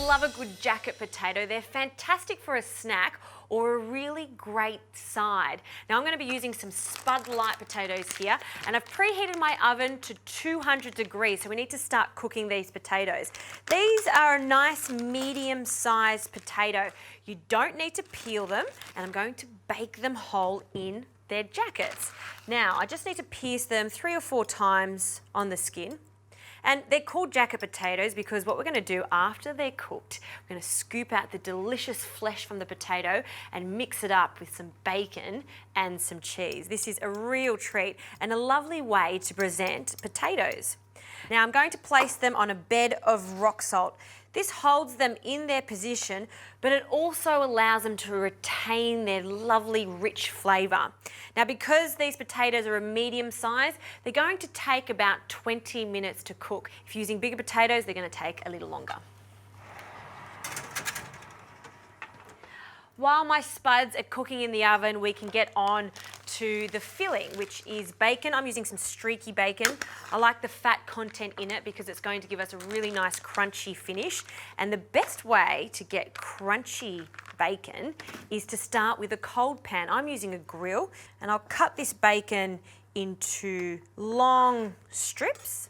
love a good jacket potato. They're fantastic for a snack or a really great side. Now I'm going to be using some Spud Light potatoes here, and I've preheated my oven to 200 degrees, so we need to start cooking these potatoes. These are a nice medium-sized potato. You don't need to peel them, and I'm going to bake them whole in their jackets. Now I just need to pierce them 3 or 4 times on the skin. And they're called jacket potatoes because what we're going to do after they're cooked, we're going to scoop out the delicious flesh from the potato and mix it up with some bacon and some cheese. This is a real treat and a lovely way to present potatoes. Now I'm going to place them on a bed of rock salt. This holds them in their position, but it also allows them to retain their lovely rich flavour. Now because these potatoes are a medium size, they're going to take about 20 minutes to cook. If you're using bigger potatoes, they're going to take a little longer. While my spuds are cooking in the oven, we can get on to the filling, which is bacon. I'm using some streaky bacon. I like the fat content in it because it's going to give us a really nice crunchy finish. And the best way to get crunchy bacon is to start with a cold pan. I'm using a grill, and I'll cut this bacon into long strips.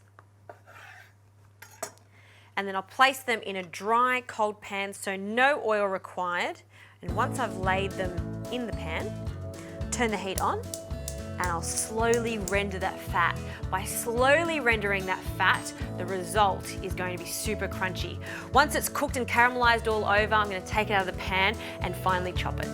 And then I'll place them in a dry cold pan, so no oil required. And once I've laid them in the pan, turn the heat on, and I'll slowly render that fat. By slowly rendering that fat, the result is going to be super crunchy. Once it's cooked and caramelized all over, I'm going to take it out of the pan and finally chop it.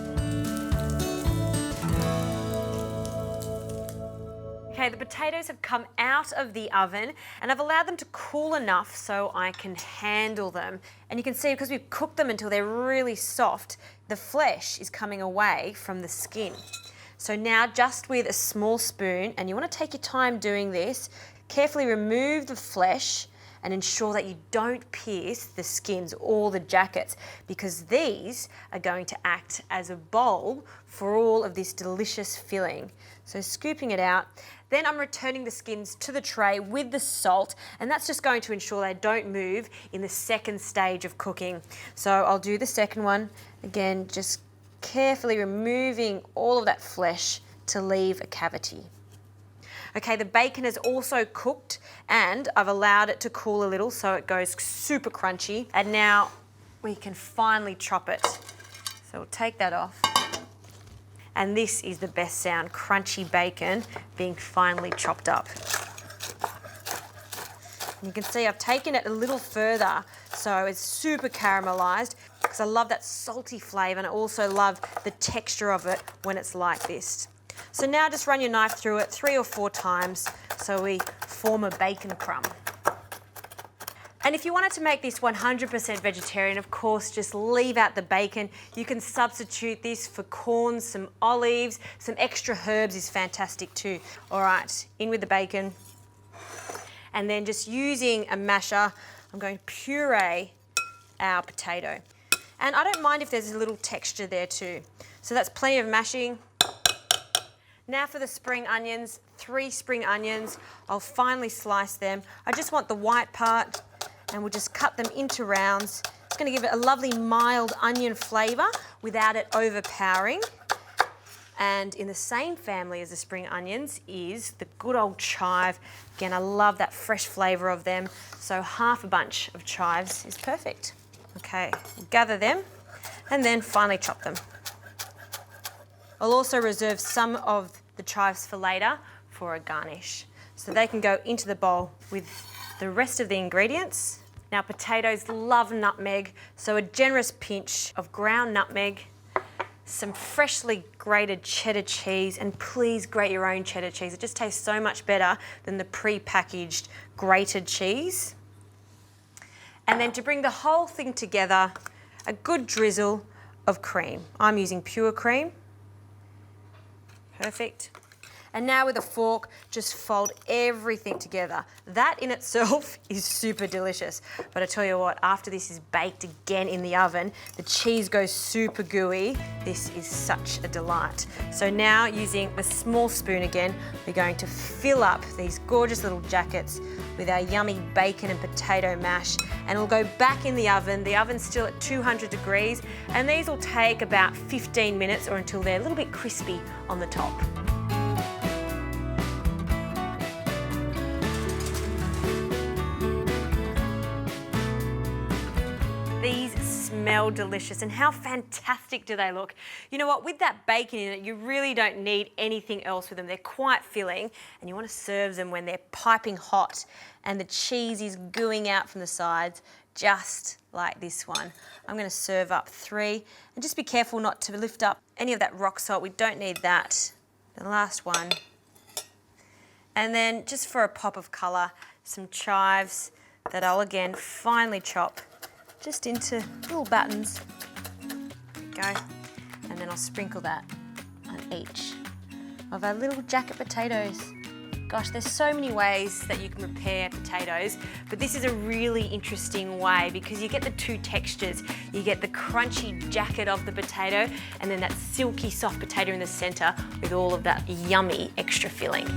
Okay, the potatoes have come out of the oven and I've allowed them to cool enough so I can handle them. And you can see because we've cooked them until they're really soft, the flesh is coming away from the skin. So now just with a small spoon, and you want to take your time doing this, carefully remove the flesh and ensure that you don't pierce the skins or the jackets, because these are going to act as a bowl for all of this delicious filling. So scooping it out, then I'm returning the skins to the tray with the salt, and that's just going to ensure they don't move in the second stage of cooking. So I'll do the second one, again, just carefully removing all of that flesh to leave a cavity. Okay, the bacon is also cooked and I've allowed it to cool a little so it goes super crunchy. And now we can finally chop it. So we'll take that off. And this is the best sound, crunchy bacon being finely chopped up. And you can see I've taken it a little further so it's super caramelized, because I love that salty flavour and I also love the texture of it when it's like this. So now just run your knife through it 3 or 4 times so we form a bacon crumb. And if you wanted to make this 100% vegetarian, of course, just leave out the bacon. You can substitute this for corn, some olives, some extra herbs is fantastic too. All right, in with the bacon. And then just using a masher, I'm going to puree our potato. And I don't mind if there's a little texture there too. So that's plenty of mashing. Now for the spring onions, 3 spring onions. I'll finely slice them. I just want the white part, and we'll just cut them into rounds. It's going to give it a lovely mild onion flavour without it overpowering. And in the same family as the spring onions is the good old chive. Again, I love that fresh flavour of them. So half a bunch of chives is perfect. Okay, we'll gather them and then finally chop them. I'll also reserve some of the chives for later for a garnish. So they can go into the bowl with the rest of the ingredients. Now potatoes love nutmeg, so a generous pinch of ground nutmeg, some freshly grated cheddar cheese, and please grate your own cheddar cheese. It just tastes so much better than the pre-packaged grated cheese. And then to bring the whole thing together, a good drizzle of cream. I'm using pure cream. Perfect. And now with a fork, just fold everything together. That in itself is super delicious. But I tell you what, after this is baked again in the oven, the cheese goes super gooey. This is such a delight. So now using the small spoon again, we're going to fill up these gorgeous little jackets with our yummy bacon and potato mash, and it'll go back in the oven. The oven's still at 200 degrees, and these will take about 15 minutes or until they're a little bit crispy on the top. These smell delicious, and how fantastic do they look? You know what, with that bacon in it, you really don't need anything else with them. They're quite filling, and you want to serve them when they're piping hot and the cheese is gooing out from the sides, just like this one. I'm going to serve up 3, and just be careful not to lift up any of that rock salt. We don't need that. The last one. And then just for a pop of colour, some chives that I'll again finely chop just into little buttons. There we go. And then I'll sprinkle that on each of our little jacket potatoes. Gosh, there's so many ways that you can prepare potatoes, but this is a really interesting way because you get the 2 textures. You get the crunchy jacket of the potato and then that silky soft potato in the centre with all of that yummy extra filling.